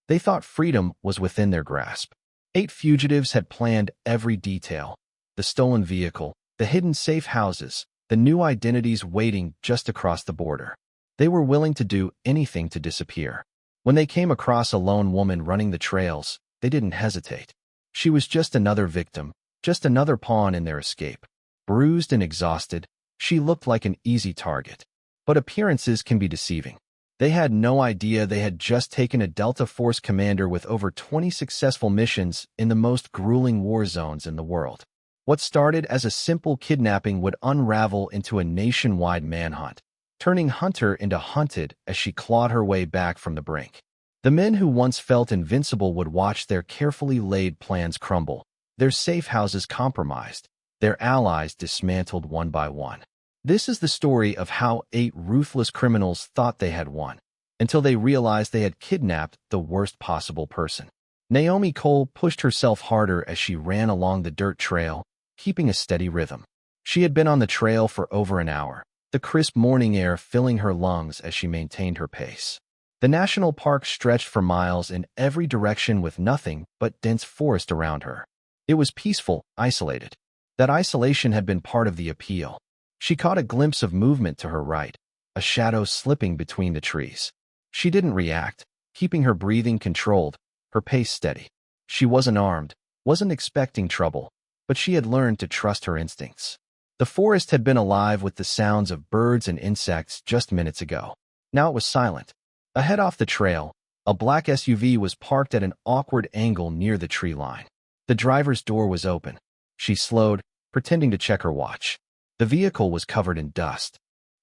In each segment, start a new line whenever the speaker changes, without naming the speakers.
They thought freedom was within their grasp. 8 fugitives had planned every detail: the stolen vehicle, the hidden safe houses, the new identities waiting just across the border. They were willing to do anything to disappear. When they came across a lone woman running the trails, they didn't hesitate. She was just another victim, just another pawn in their escape. Bruised and exhausted, she looked like an easy target. But appearances can be deceiving. They had no idea they had just taken a Delta Force commander with over 20 successful missions in the most grueling war zones in the world. What started as a simple kidnapping would unravel into a nationwide manhunt, turning Hunter into hunted as she clawed her way back from the brink. The men who once felt invincible would watch their carefully laid plans crumble, their safe houses compromised, their allies dismantled one by one. This is the story of how 8 ruthless criminals thought they had won, until they realized they had kidnapped the worst possible person. Naomi Cole pushed herself harder as she ran along the dirt trail, keeping a steady rhythm. She had been on the trail for over an hour, the crisp morning air filling her lungs as she maintained her pace. The national park stretched for miles in every direction with nothing but dense forest around her. It was peaceful, isolated. That isolation had been part of the appeal. She caught a glimpse of movement to her right, a shadow slipping between the trees. She didn't react, keeping her breathing controlled, her pace steady. She wasn't armed, wasn't expecting trouble, but she had learned to trust her instincts. The forest had been alive with the sounds of birds and insects just minutes ago. Now it was silent. Ahead off the trail, a black SUV was parked at an awkward angle near the tree line. The driver's door was open. She slowed, pretending to check her watch. The vehicle was covered in dust.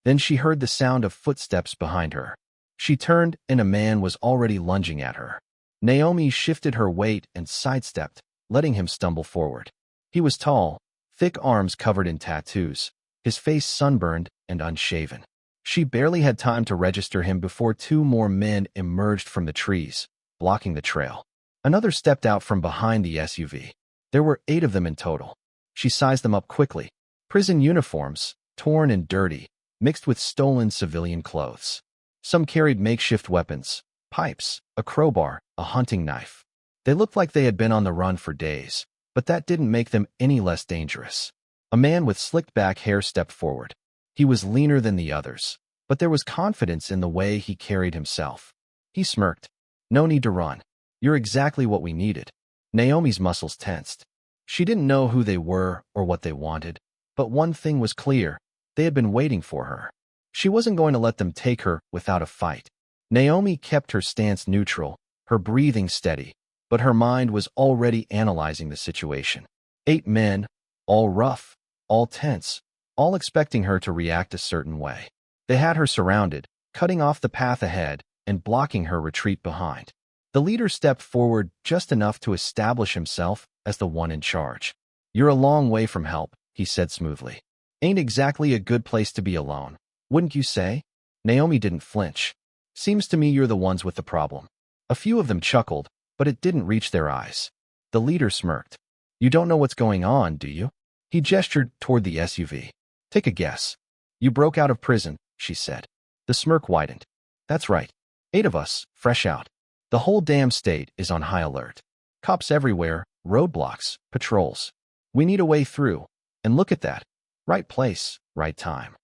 Then she heard the sound of footsteps behind her. She turned, and a man was already lunging at her. Naomi shifted her weight and sidestepped, letting him stumble forward. He was tall, thick arms covered in tattoos, his face sunburned and unshaven. She barely had time to register him before 2 more men emerged from the trees, blocking the trail. Another stepped out from behind the SUV. There were 8 of them in total. She sized them up quickly. Prison uniforms, torn and dirty, mixed with stolen civilian clothes. Some carried makeshift weapons, pipes, a crowbar, a hunting knife. They looked like they had been on the run for days, but that didn't make them any less dangerous. A man with slicked-back hair stepped forward. He was leaner than the others, but there was confidence in the way he carried himself. He smirked. "No need to run. You're exactly what we needed." Naomi's muscles tensed. She didn't know who they were or what they wanted, but one thing was clear: they had been waiting for her. She wasn't going to let them take her without a fight. Naomi kept her stance neutral, her breathing steady, but her mind was already analyzing the situation. 8 men, all rough, all tense, all expecting her to react a certain way. They had her surrounded, cutting off the path ahead and blocking her retreat behind. The leader stepped forward just enough to establish himself as the one in charge. "You're a long way from help," he said smoothly. "Ain't exactly a good place to be alone, wouldn't you say?" Naomi didn't flinch. "Seems to me you're the ones with the problem." A few of them chuckled, but it didn't reach their eyes. The leader smirked. "You don't know what's going on, do you?" He gestured toward the SUV. "Take a guess." "You broke out of prison," she said. The smirk widened. "That's right. 8 of us, fresh out. The whole damn state is on high alert. Cops everywhere, roadblocks, patrols. We need a way through. And look at that. Right place, right time."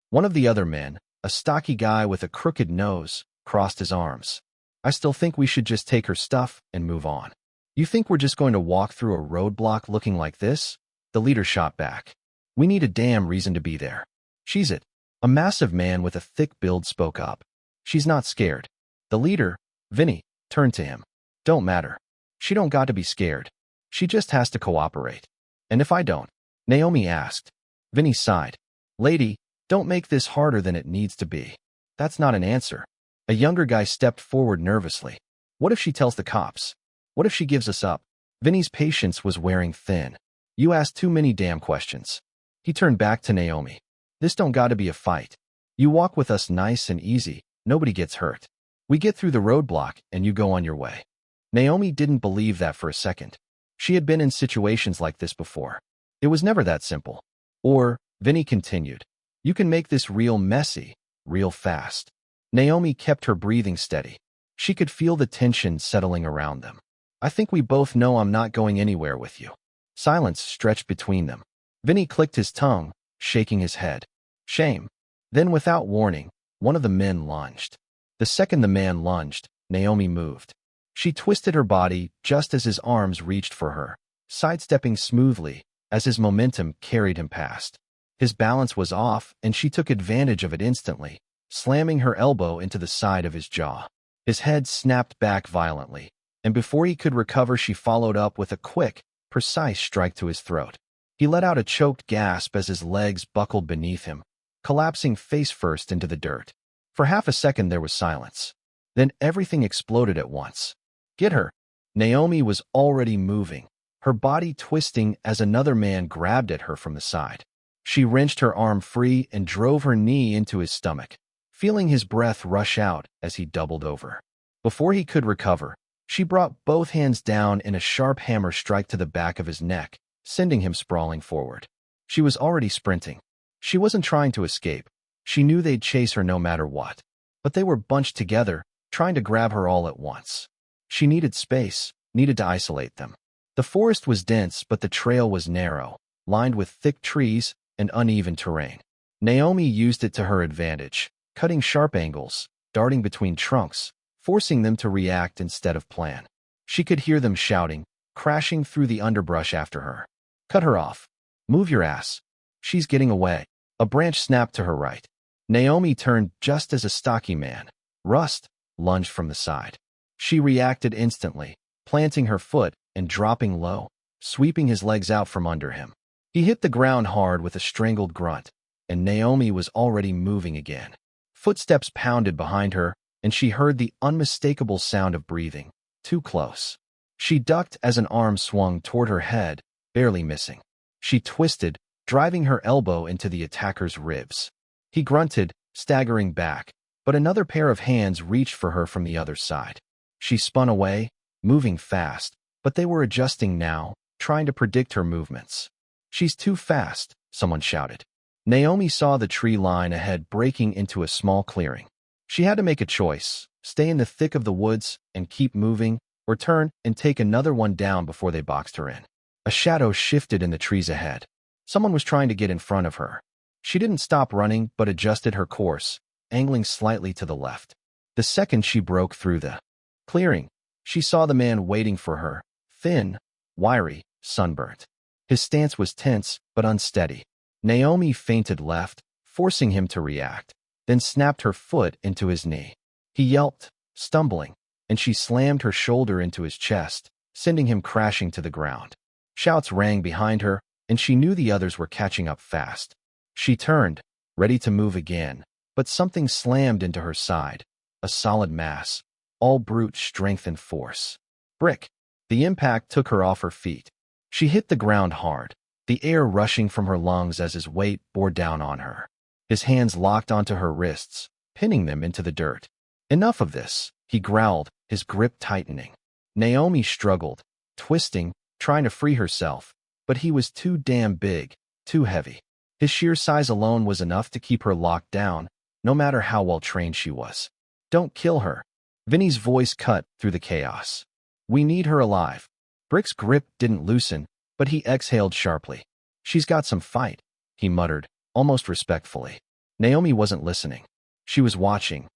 One of the other men, a stocky guy with a crooked nose, crossed his arms. "I still think we should just take her stuff and move on." "You think we're just going to walk through a roadblock looking like this?" The leader shot back. "We need a damn reason to be there." "She's it." A massive man with a thick build spoke up. "She's not scared." The leader, Vinny, turned to him. "Don't matter. She don't got to be scared. She just has to cooperate." "And if I don't?" Naomi asked. Vinny sighed. "Lady, don't make this harder than it needs to be." "That's not an answer." A younger guy stepped forward nervously. "What if she tells the cops? What if she gives us up?" Vinny's patience was wearing thin. "You asked too many damn questions." He turned back to Naomi. "This don't gotta be a fight. You walk with us nice and easy, nobody gets hurt. We get through the roadblock and you go on your way." Naomi didn't believe that for a second. She had been in situations like this before. It was never that simple. "Or," Vinny continued, "you can make this real messy, real fast." Naomi kept her breathing steady. She could feel the tension settling around them. I think we both know I'm not going anywhere with you. Silence stretched between them. Vinny clicked his tongue, shaking his head. Shame. Then without warning, one of the men lunged. The second the man lunged, Naomi moved. She twisted her body just as his arms reached for her, sidestepping smoothly as his momentum carried him past. His balance was off, and she took advantage of it instantly, slamming her elbow into the side of his jaw. His head snapped back violently, and before he could recover, she followed up with a quick, precise strike to his throat. He let out a choked gasp as his legs buckled beneath him, collapsing face first into the dirt. For half a second there was silence. Then everything exploded at once. Get her! Naomi was already moving, her body twisting as another man grabbed at her from the side. She wrenched her arm free and drove her knee into his stomach, feeling his breath rush out as he doubled over. Before he could recover, she brought both hands down in a sharp hammer strike to the back of his neck, sending him sprawling forward. She was already sprinting. She wasn't trying to escape. She knew they'd chase her no matter what. But they were bunched together, trying to grab her all at once. She needed space, needed to isolate them. The forest was dense, but the trail was narrow, lined with thick trees and uneven terrain. Naomi used it to her advantage, cutting sharp angles, darting between trunks, forcing them to react instead of plan. She could hear them shouting, crashing through the underbrush after her. Cut her off. Move your ass. She's getting away. A branch snapped to her right. Naomi turned just as a stocky man, Rust, lunged from the side. She reacted instantly, planting her foot and dropping low, sweeping his legs out from under him. He hit the ground hard with a strangled grunt, and Naomi was already moving again. Footsteps pounded behind her, and she heard the unmistakable sound of breathing, too close. She ducked as an arm swung toward her head, barely missing. She twisted, driving her elbow into the attacker's ribs. He grunted, staggering back, but another pair of hands reached for her from the other side. She spun away, moving fast, but they were adjusting now, trying to predict her movements. She's too fast, someone shouted. Naomi saw the tree line ahead breaking into a small clearing. She had to make a choice, stay in the thick of the woods and keep moving, or turn and take another one down before they boxed her in. A shadow shifted in the trees ahead. Someone was trying to get in front of her. She didn't stop running but adjusted her course, angling slightly to the left. The second she broke through the clearing, she saw the man waiting for her, thin, wiry, sunburnt. His stance was tense but unsteady. Naomi feinted left, forcing him to react, then snapped her foot into his knee. He yelped, stumbling, and she slammed her shoulder into his chest, sending him crashing to the ground. Shouts rang behind her, and she knew the others were catching up fast. She turned, ready to move again, but something slammed into her side, a solid mass, all brute strength and force. Brick! The impact took her off her feet. She hit the ground hard, the air rushing from her lungs as his weight bore down on her. His hands locked onto her wrists, pinning them into the dirt. Enough of this, he growled, his grip tightening. Naomi struggled, twisting, trying to free herself, but he was too damn big, too heavy. His sheer size alone was enough to keep her locked down, no matter how well trained she was. Don't kill her. Vinny's voice cut through the chaos. We need her alive. Brick's grip didn't loosen, but he exhaled sharply. She's got some fight, he muttered, almost respectfully. Naomi wasn't listening. She was watching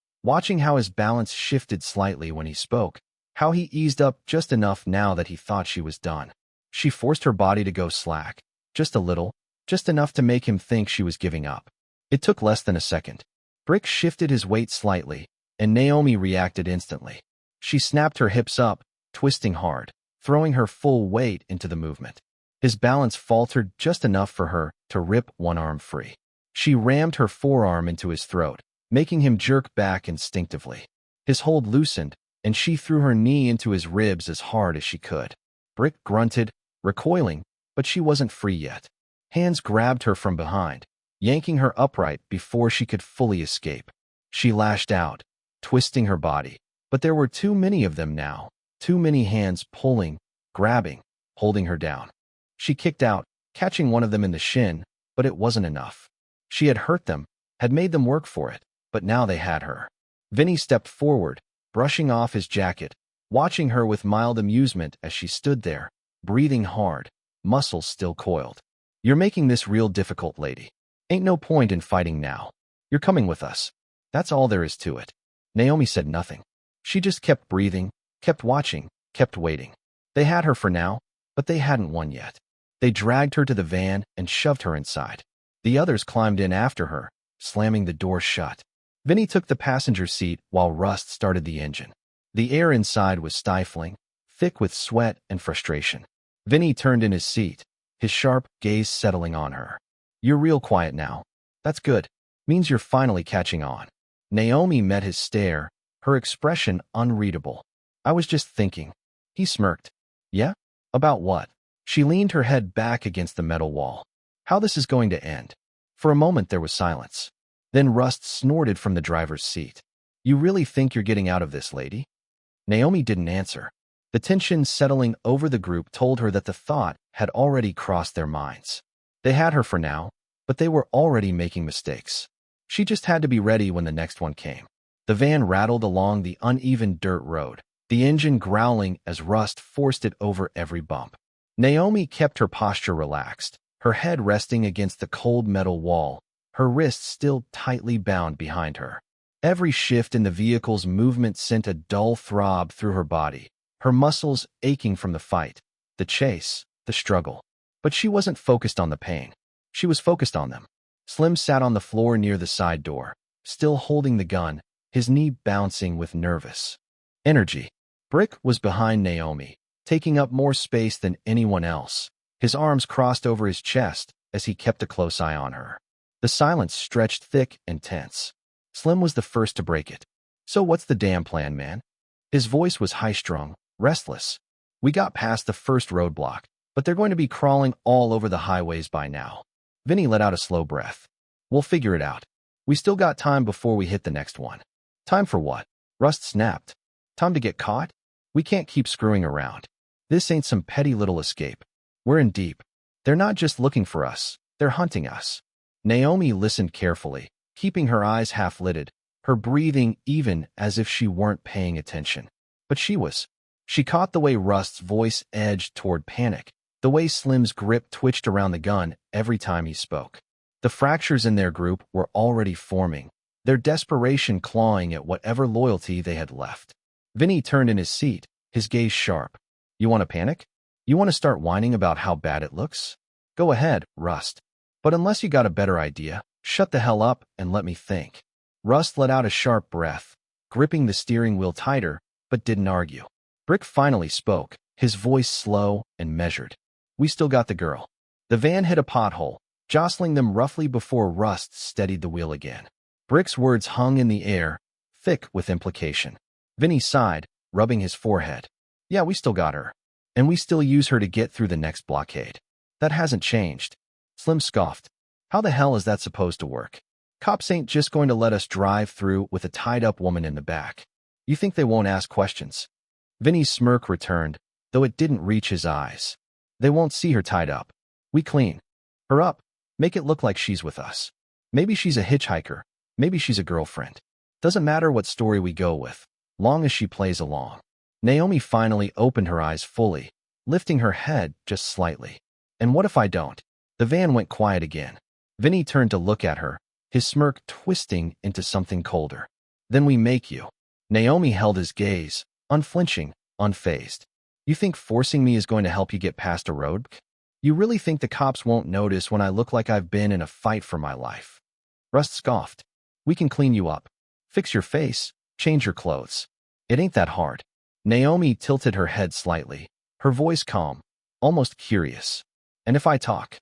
how his balance shifted slightly when he spoke, how he eased up just enough now that he thought she was done. She forced her body to go slack, just a little, just enough to make him think she was giving up. It took less than a second. Brick shifted his weight slightly, and Naomi reacted instantly. She snapped her hips up, twisting hard, throwing her full weight into the movement. His balance faltered just enough for her to rip one arm free. She rammed her forearm into his throat, making him jerk back instinctively. His hold loosened, and she threw her knee into his ribs as hard as she could. Brick grunted, recoiling, but she wasn't free yet. Hands grabbed her from behind, yanking her upright before she could fully escape. She lashed out, twisting her body, but there were too many of them now, too many hands pulling, grabbing, holding her down. She kicked out, catching one of them in the shin, but it wasn't enough. She had hurt them, had made them work for it, but now they had her. Vinny stepped forward, brushing off his jacket, watching her with mild amusement as she stood there, breathing hard, muscles still coiled. You're making this real difficult, lady. Ain't no point in fighting now. You're coming with us. That's all there is to it. Naomi said nothing. She just kept breathing, kept watching, kept waiting. They had her for now, but they hadn't won yet. They dragged her to the van and shoved her inside. The others climbed in after her, slamming the door shut. Vinny took the passenger seat while Rust started the engine. The air inside was stifling, thick with sweat and frustration. Vinny turned in his seat, his sharp gaze settling on her. You're real quiet now. That's good. Means you're finally catching on. Naomi met his stare, her expression unreadable. I was just thinking. He smirked. Yeah? About what? She leaned her head back against the metal wall. How this is going to end. For a moment there was silence. Then Rust snorted from the driver's seat. You really think you're getting out of this, lady? Naomi didn't answer. The tension settling over the group told her that the thought had already crossed their minds. They had her for now, but they were already making mistakes. She just had to be ready when the next one came. The van rattled along the uneven dirt road, the engine growling as Rust forced it over every bump. Naomi kept her posture relaxed, her head resting against the cold metal wall, her wrists still tightly bound behind her. Every shift in the vehicle's movement sent a dull throb through her body, her muscles aching from the fight, the chase, the struggle. But she wasn't focused on the pain. She was focused on them. Slim sat on the floor near the side door, still holding the gun, his knee bouncing with nervous energy. Brick was behind Naomi, taking up more space than anyone else, his arms crossed over his chest as he kept a close eye on her. The silence stretched thick and tense. Slim was the first to break it. So what's the damn plan, man? His voice was high-strung, restless. We got past the first roadblock, but they're going to be crawling all over the highways by now. Vinny let out a slow breath. We'll figure it out. We still got time before we hit the next one. Time for what? Rust snapped. Time to get caught? We can't keep screwing around. This ain't some petty little escape. We're in deep. They're not just looking for us. They're hunting us. Naomi listened carefully, keeping her eyes half-lidded, her breathing even as if she weren't paying attention. But she was. She caught the way Rust's voice edged toward panic, the way Slim's grip twitched around the gun every time he spoke. The fractures in their group were already forming, their desperation clawing at whatever loyalty they had left. Vinny turned in his seat, his gaze sharp. You want to panic? You want to start whining about how bad it looks? Go ahead, Rust. But unless you got a better idea, shut the hell up and let me think. Rust let out a sharp breath, gripping the steering wheel tighter, but didn't argue. Brick finally spoke, his voice slow and measured. We still got the girl. The van hit a pothole, jostling them roughly before Rust steadied the wheel again. Brick's words hung in the air, thick with implication. Vinny sighed, rubbing his forehead. Yeah, we still got her. And we still use her to get through the next blockade. That hasn't changed. Slim scoffed. How the hell is that supposed to work? Cops ain't just going to let us drive through with a tied-up woman in the back. You think they won't ask questions? Vinny's smirk returned, though it didn't reach his eyes. They won't see her tied up. We clean her up, make it look like she's with us. Maybe she's a hitchhiker, maybe she's a girlfriend. Doesn't matter what story we go with, long as she plays along. Naomi finally opened her eyes fully, lifting her head just slightly. And what if I don't? The van went quiet again. Vinny turned to look at her, his smirk twisting into something colder. Then we make you. Naomi held his gaze, unflinching, unfazed. You think forcing me is going to help you get past a road? You really think the cops won't notice when I look like I've been in a fight for my life? Rust scoffed. We can clean you up. Fix your face, change your clothes. It ain't that hard. Naomi tilted her head slightly, her voice calm, almost curious. And if I talk?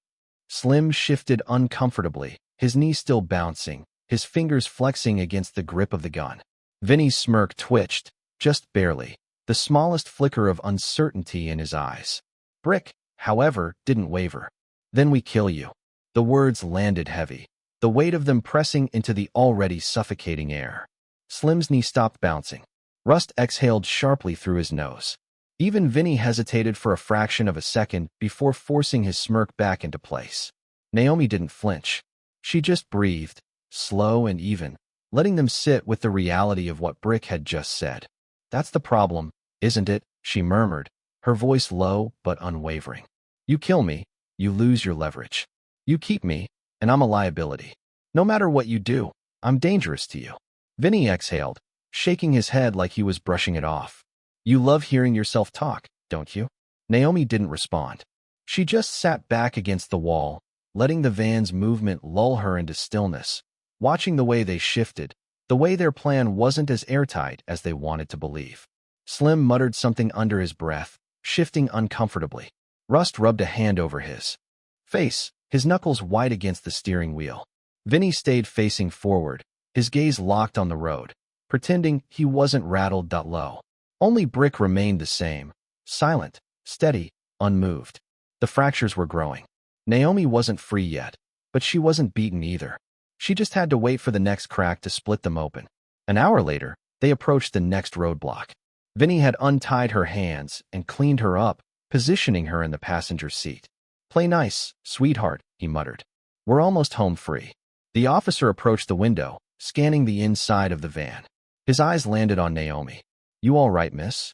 Slim shifted uncomfortably, his knee still bouncing, his fingers flexing against the grip of the gun. Vinny's smirk twitched, just barely, the smallest flicker of uncertainty in his eyes. Brick, however, didn't waver. Then we kill you. The words landed heavy, the weight of them pressing into the already suffocating air. Slim's knee stopped bouncing. Rust exhaled sharply through his nose. Even Vinny hesitated for a fraction of a second before forcing his smirk back into place. Naomi didn't flinch. She just breathed, slow and even, letting them sit with the reality of what Brick had just said. That's the problem, isn't it? She murmured, her voice low but unwavering. You kill me, you lose your leverage. You keep me, and I'm a liability. No matter what you do, I'm dangerous to you. Vinny exhaled, shaking his head like he was brushing it off. You love hearing yourself talk, don't you? Naomi didn't respond. She just sat back against the wall, letting the van's movement lull her into stillness, watching the way they shifted, the way their plan wasn't as airtight as they wanted to believe. Slim muttered something under his breath, shifting uncomfortably. Rust rubbed a hand over his face, his knuckles white against the steering wheel. Vinny stayed facing forward, his gaze locked on the road, pretending he wasn't rattled. Low. Only Brick remained the same, silent, steady, unmoved. The fractures were growing. Naomi wasn't free yet, but she wasn't beaten either. She just had to wait for the next crack to split them open. An hour later, they approached the next roadblock. Vinny had untied her hands and cleaned her up, positioning her in the passenger seat. Play nice, sweetheart, he muttered. We're almost home free. The officer approached the window, scanning the inside of the van. His eyes landed on Naomi. You all right, miss?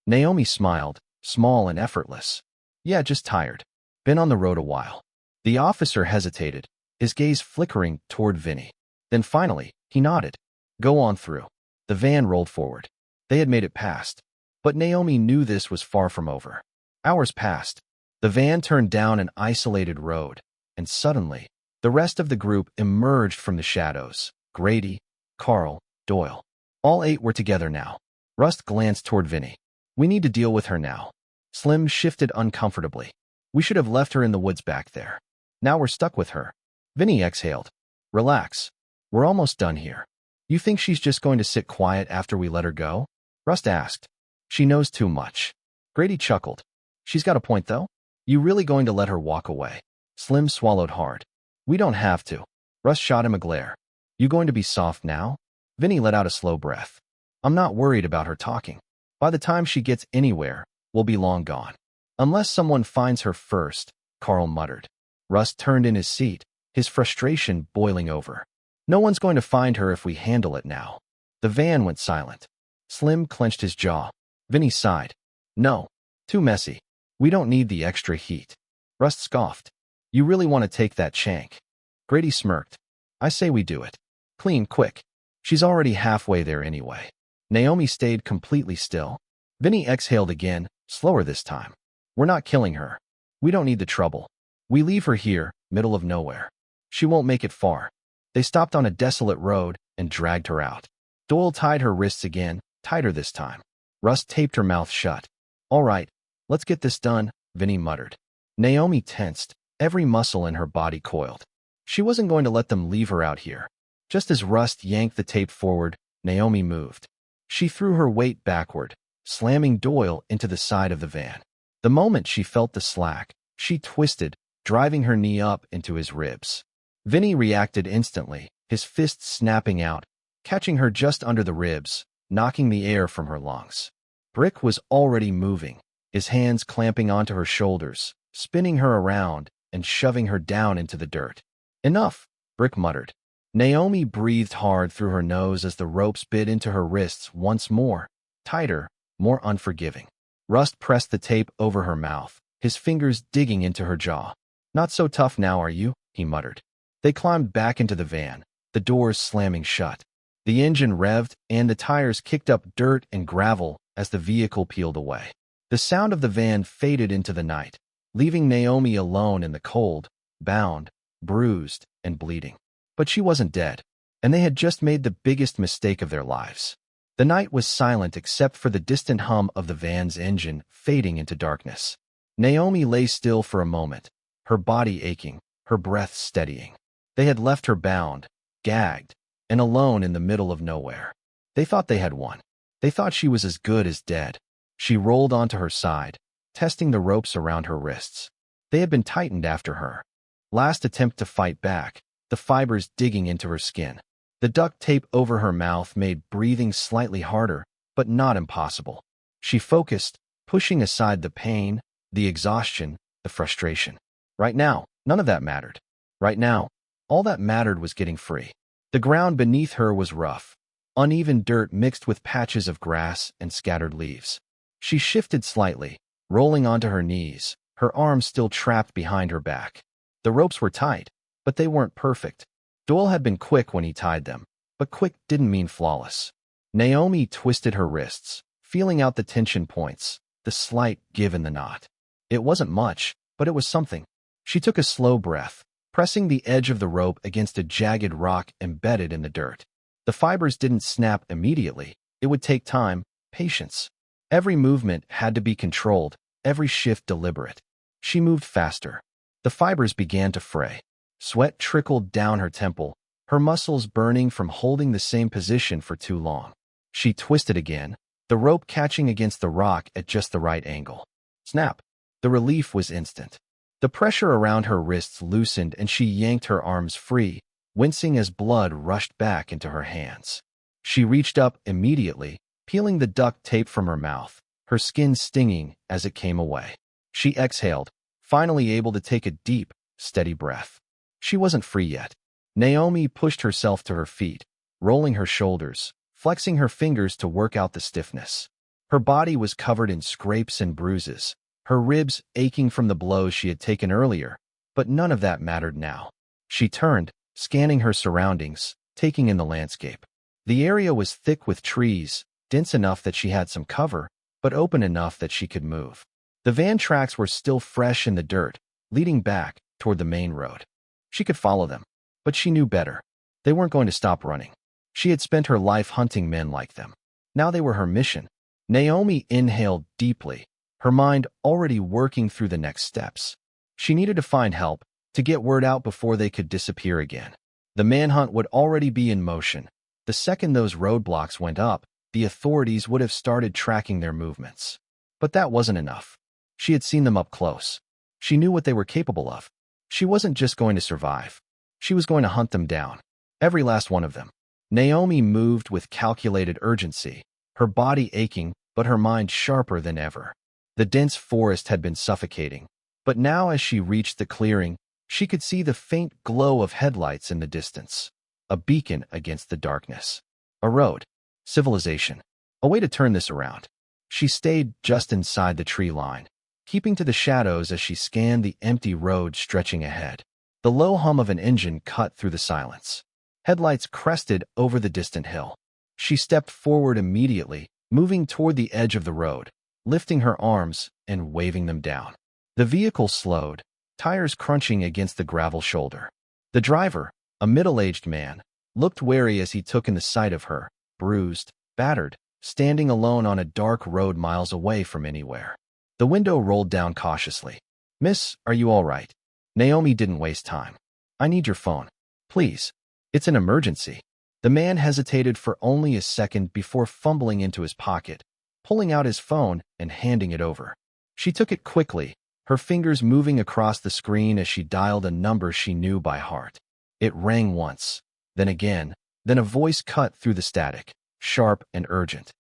Naomi smiled, small and effortless. Yeah, just tired. Been on the road a while. The officer hesitated, his gaze flickering toward Vinny. Then finally, he nodded. Go on through. The van rolled forward. They had made it past. But Naomi knew this was far from over. Hours passed. The van turned down an isolated road, and suddenly, the rest of the group emerged from the shadows. Grady, Carl, Doyle. All 8 were together now. Rust glanced toward Vinny. We need to deal with her now. Slim shifted uncomfortably. We should have left her in the woods back there. Now we're stuck with her. Vinny exhaled. Relax. We're almost done here. You think she's just going to sit quiet after we let her go? Rust asked. She knows too much. Grady chuckled. She's got a point, though. You really going to let her walk away? Slim swallowed hard. We don't have to. Rust shot him a glare. You going to be soft now? Vinny let out a slow breath. I'm not worried about her talking. By the time she gets anywhere, we'll be long gone. Unless someone finds her first, Carl muttered. Rust turned in his seat, his frustration boiling over. No one's going to find her if we handle it now. The van went silent. Slim clenched his jaw. Vinny sighed. No. Too messy. We don't need the extra heat. Rust scoffed. You really want to take that chank? Grady smirked. I say we do it. Clean, quick. She's already halfway there anyway. Naomi stayed completely still. Vinny exhaled again, slower this time. We're not killing her. We don't need the trouble. We leave her here, middle of nowhere. She won't make it far. They stopped on a desolate road and dragged her out. Doyle tied her wrists again, tighter this time. Rust taped her mouth shut. All right, let's get this done, Vinny muttered. Naomi tensed, every muscle in her body coiled. She wasn't going to let them leave her out here. Just as Rust yanked the tape forward, Naomi moved. She threw her weight backward, slamming Doyle into the side of the van. The moment she felt the slack, she twisted, driving her knee up into his ribs. Vinny reacted instantly, his fists snapping out, catching her just under the ribs, knocking the air from her lungs. Brick was already moving, his hands clamping onto her shoulders, spinning her around and shoving her down into the dirt. Enough, Brick muttered. Naomi breathed hard through her nose as the ropes bit into her wrists once more, tighter, more unforgiving. Rust pressed the tape over her mouth, his fingers digging into her jaw. Not so tough now, are you? He muttered. They climbed back into the van, the doors slamming shut. The engine revved, and the tires kicked up dirt and gravel as the vehicle peeled away. The sound of the van faded into the night, leaving Naomi alone in the cold, bound, bruised, and bleeding. But she wasn't dead, and they had just made the biggest mistake of their lives. The night was silent except for the distant hum of the van's engine fading into darkness. Naomi lay still for a moment, her body aching, her breath steadying. They had left her bound, gagged, and alone in the middle of nowhere. They thought they had won. They thought she was as good as dead. She rolled onto her side, testing the ropes around her wrists. They had been tightened after her last attempt to fight back, the fibers digging into her skin. The duct tape over her mouth made breathing slightly harder, but not impossible. She focused, pushing aside the pain, the exhaustion, the frustration. Right now, none of that mattered. Right now, all that mattered was getting free. The ground beneath her was rough, uneven dirt mixed with patches of grass and scattered leaves. She shifted slightly, rolling onto her knees, her arms still trapped behind her back. The ropes were tight, but they weren't perfect. Doyle had been quick when he tied them, but quick didn't mean flawless. Naomi twisted her wrists, feeling out the tension points, the slight give in the knot. It wasn't much, but it was something. She took a slow breath, pressing the edge of the rope against a jagged rock embedded in the dirt. The fibers didn't snap immediately. It would take time, patience. Every movement had to be controlled, every shift deliberate. She moved faster. The fibers began to fray. Sweat trickled down her temple, her muscles burning from holding the same position for too long. She twisted again, the rope catching against the rock at just the right angle. Snap! The relief was instant. The pressure around her wrists loosened and she yanked her arms free, wincing as blood rushed back into her hands. She reached up immediately, peeling the duct tape from her mouth, her skin stinging as it came away. She exhaled, finally able to take a deep, steady breath. She wasn't free yet. Naomi pushed herself to her feet, rolling her shoulders, flexing her fingers to work out the stiffness. Her body was covered in scrapes and bruises, her ribs aching from the blows she had taken earlier, but none of that mattered now. She turned, scanning her surroundings, taking in the landscape. The area was thick with trees, dense enough that she had some cover, but open enough that she could move. The van tracks were still fresh in the dirt, leading back toward the main road. She could follow them, but she knew better. They weren't going to stop running. She had spent her life hunting men like them. Now they were her mission. Naomi inhaled deeply, her mind already working through the next steps. She needed to find help, to get word out before they could disappear again. The manhunt would already be in motion. The second those roadblocks went up, the authorities would have started tracking their movements. But that wasn't enough. She had seen them up close. She knew what they were capable of. She wasn't just going to survive. She was going to hunt them down. Every last one of them. Naomi moved with calculated urgency, her body aching, but her mind sharper than ever. The dense forest had been suffocating, but now as she reached the clearing, she could see the faint glow of headlights in the distance. A beacon against the darkness. A road. Civilization. A way to turn this around. She stayed just inside the tree line, keeping to the shadows as she scanned the empty road stretching ahead. The low hum of an engine cut through the silence. Headlights crested over the distant hill. She stepped forward immediately, moving toward the edge of the road, lifting her arms and waving them down. The vehicle slowed, tires crunching against the gravel shoulder. The driver, a middle-aged man, looked wary as he took in the sight of her, bruised, battered, standing alone on a dark road miles away from anywhere. The window rolled down cautiously. "Miss, are you all right?" Naomi didn't waste time. "I need your phone. Please. It's an emergency." The man hesitated for only a second before fumbling into his pocket, pulling out his phone and handing it over. She took it quickly, her fingers moving across the screen as she dialed a number she knew by heart. It rang once, then again, then a voice cut through the static, sharp and urgent.